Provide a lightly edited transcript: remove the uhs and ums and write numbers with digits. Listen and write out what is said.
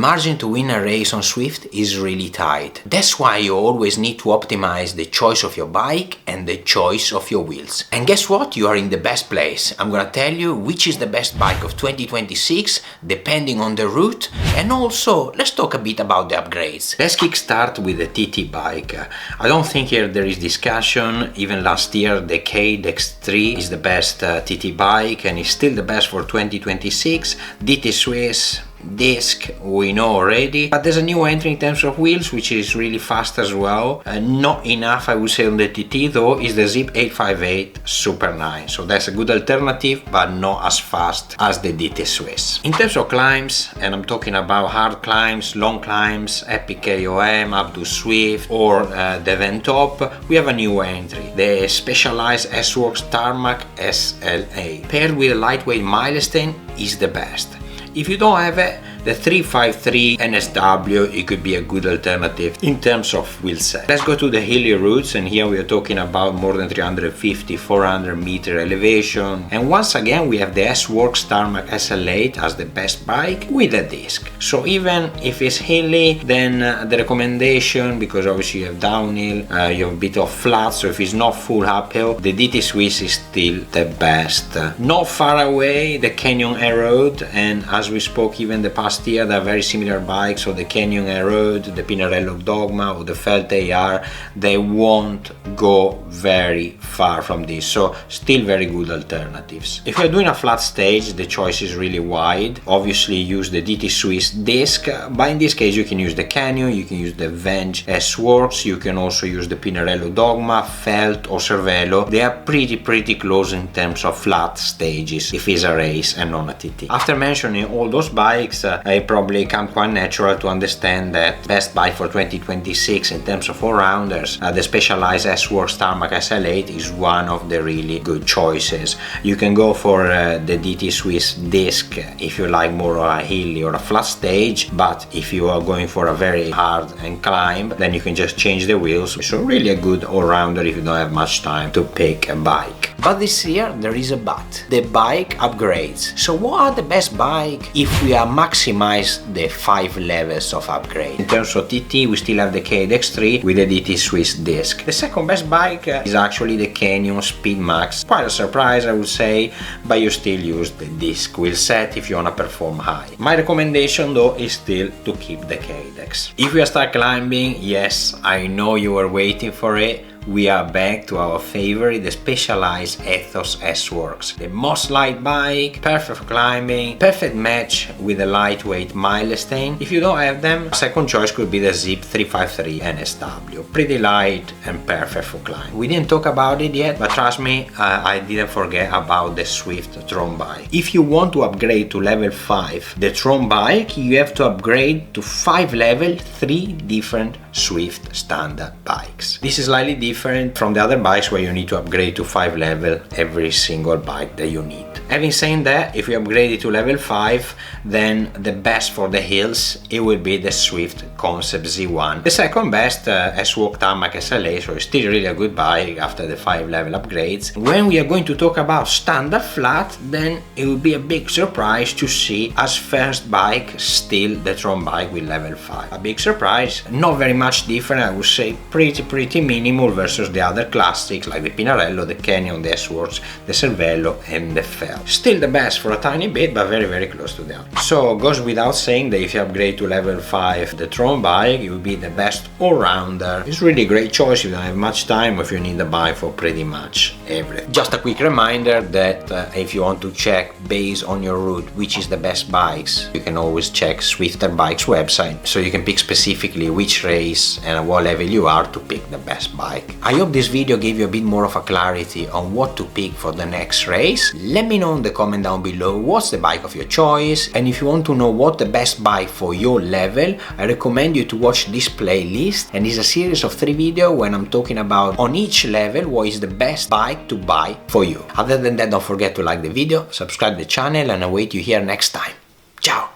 Margin to win a race on Zwift is really tight. That's why you always need to optimize the choice of your bike and the choice of your wheels. And guess what? You are in the best place. I'm gonna tell you which is the best bike of 2026 depending on the route, and also let's talk a bit about the upgrades. Let's kickstart with the TT bike. I don't think here there is discussion. Even last year the Cade X3 is the best TT bike and is still the best for 2026. DT Swiss disc we know already, but there's a new entry in terms of wheels which is really fast as well. Not enough I would say on the TT though, is the Zip 858 Super 9, so that's a good alternative but not as fast as the DT Swiss. In terms of climbs, and I'm talking about hard climbs, long climbs, Epic KOM up to Zwift or the Vent Top, we have a new entry, the Specialized S-Works Tarmac SLA. Paired with a lightweight milestone is the best. If you don't have it, the 353 NSW, it could be a good alternative in terms of wheel set. Let's go to the hilly routes, and here we are talking about more than 350-400 meter elevation. And once again we have the S-Works Tarmac SL8 as the best bike with a disc. So even if it's hilly, then the recommendation, because obviously you have downhill, you have a bit of flat, so if it's not full uphill, the DT Swiss is still the best. Not far away, the Canyon Aero, and as we spoke even the past year, they're very similar bikes, so the Canyon Aero, the Pinarello Dogma or the Felt AR, they won't go very far from this, so still very good alternatives. If you're doing a flat stage, the choice is really wide. Obviously use the DT Swiss disc, but in this case you can use the Canyon, you can use the Venge S-Works, you can also use the Pinarello Dogma, Felt or Cervelo. They are pretty close in terms of flat stages if it's a race and not a TT. After mentioning all those bikes, it probably come quite natural to understand that best bike for 2026 in terms of all-rounders, the Specialized S-Works Tarmac SL8 is one of the really good choices. You can go for the DT Swiss disc if you like more of a hilly or a flat stage, but if you are going for a very hard and climb, then you can just change the wheels. So really a good all-rounder if you don't have much time to pick a bike. But this year there is a but. The bike upgrades. So what are the best bike if we are maximize the 5 levels of upgrade? In terms of TT, we still have the Cade X3 with the DT Swiss disc. The second best bike is actually the Canyon Speed Max. Quite a surprise I would say, but you still use the disc wheel set if you want to perform high. My recommendation though is still to keep the Cade X. If we start climbing, yes, I know you were waiting for it. We are back to our favorite, the Specialized Ethos S-Works. The most light bike, perfect for climbing, perfect match with a lightweight milestone. If you don't have them, second choice could be the Zip 353 NSW. Pretty light and perfect for climbing. We didn't talk about it yet, but trust me, I didn't forget about the Zwift Tron Bike. If you want to upgrade to level 5 the Tron Bike, you have to upgrade to 5 level 3 different Zwift standard bikes. This is slightly different from the other bikes where you need to upgrade to 5 level every single bike that you need. Having said that, if you upgrade it to level 5, then the best for the hills, it will be the Zwift Concept Z1. The second best, S-Works Tarmac SLA, so it's still really a good bike after the 5 level upgrades. When we are going to talk about standard flat, then it will be a big surprise to see as first bike still the Tron Bike with level 5. A big surprise, not very much different, I would say pretty minimal versus the other classics like the Pinarello, the Canyon, the S-Works, the Cervelo and the Felt. Still the best for a tiny bit, but very close to the other. So goes without saying that if you upgrade to level 5 the Tron Bike, it will be the best all-rounder. It's really a great choice if you don't have much time or if you need a bike for pretty much everything. Just a quick reminder that if you want to check based on your route which is the best bikes, you can always check Zwifter Bikes website, so you can pick specifically which race and at what level you are to pick the best bike. I hope this video gave you a bit more of a clarity on what to pick for the next race. Let me know in the comment down below what's the bike of your choice, and if you want to know what the best bike for your level, I recommend you to watch this playlist, and it's a series of 3 videos when I'm talking about on each level what is the best bike to buy for you. Other than that, don't forget to like the video, subscribe the channel, and I wait you here next time. Ciao!